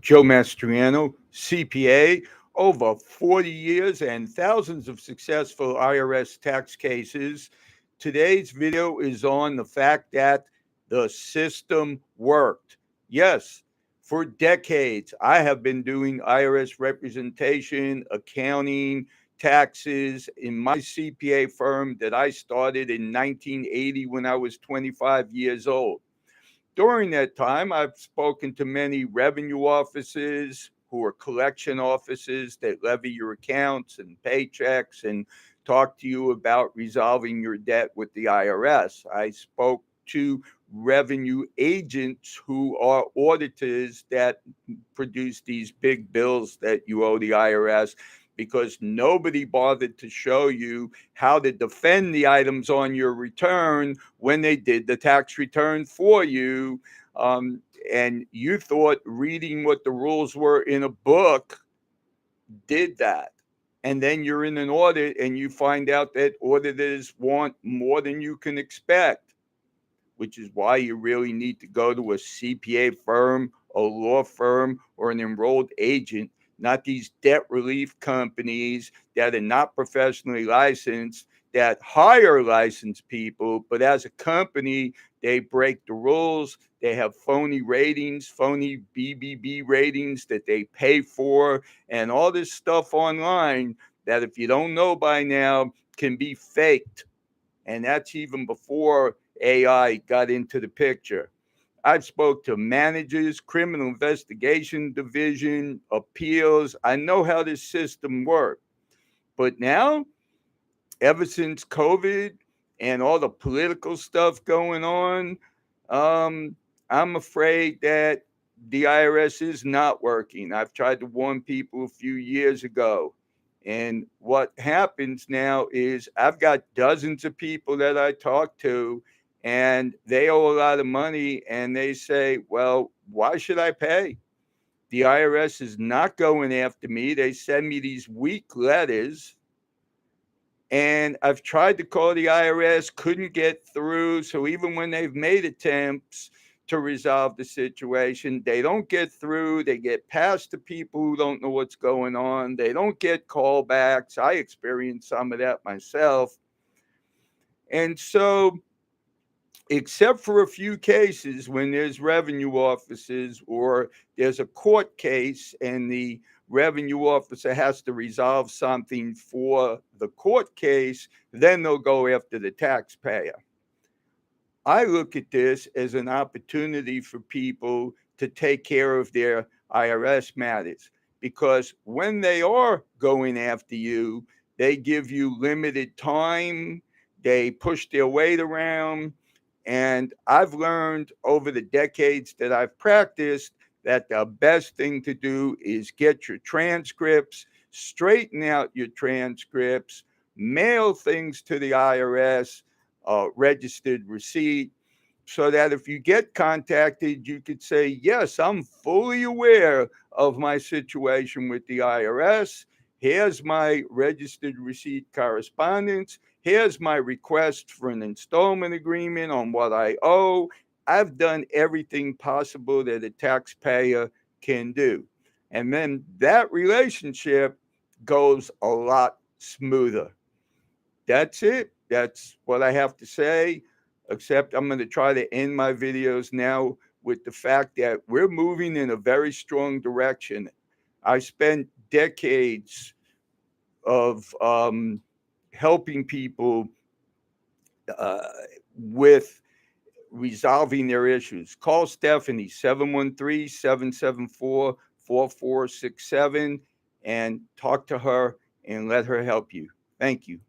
Joe Mastriano, CPA, over 40 years and thousands of successful IRS tax cases. Today's video is on the fact that the system worked. Yes, for decades, I have been doing IRS representation, accounting, taxes in my CPA firm that I started in 1980 when I was 25 years old. During that time, I've spoken to many revenue offices who are collection offices that levy your accounts and paychecks and talk to you about resolving your debt with the IRS. I spoke to revenue agents who are auditors that produce these big bills that you owe the IRS because nobody bothered to show you how to defend the items on your return when they did the tax return for you. Um, and you thought reading what the rules were in a book did that. And then you're in an audit and you find out that auditors want more than you can expect, which is why you really need to go to a CPA firm, a law firm, or an enrolled agent, not these debt relief companies that are not professionally licensed, that hire licensed people, but as a company, they break the rules. They have phony ratings, phony BBB ratings that they pay for, and all this stuff online that, if you don't know by now, can be faked. And that's even before AI got into the picture. I've spoke to managers, criminal investigation division, appeals. I know how this system works. But now, ever since COVID and all the political stuff going on, um, I'm afraid that the IRS is not working. I've tried to warn people a few years ago. And what happens now is I've got dozens of people that I talk to, and they owe a lot of money, and they say, well, why should I pay? The IRS is not going after me. They send me these weak letters, and I've tried to call the IRS, couldn't get through. So even when they've made attempts to resolve the situation, they don't get through. They get passed to people who don't know what's going on. They don't get callbacks. I experienced some of that myself. And so, except for a few cases when there's revenue offices or there's a court case and the revenue officer has to resolve something for the court case, then they'll go after the taxpayer. I look at this as an opportunity for people to take care of their IRS matters, because when they are going after you, they give you limited time, they push their weight around. And I've learned over the decades that I've practiced that the best thing to do is get your transcripts, straighten out your transcripts, mail things to the IRS, registered receipt, so that if you get contacted, you could say, yes, I'm fully aware of my situation with the IRS. Here's my registered receipt correspondence. Here's my request for an installment agreement on what I owe. I've done everything possible that a taxpayer can do. And then that relationship goes a lot smoother. That's it. That's what I have to say. Except I'm going to try to end my videos now with the fact that we're moving in a very strong direction. I spent decades of helping people uh, with resolving their issues. Call Stephanie, 713-774-4467, and talk to her and let her help you. Thank you.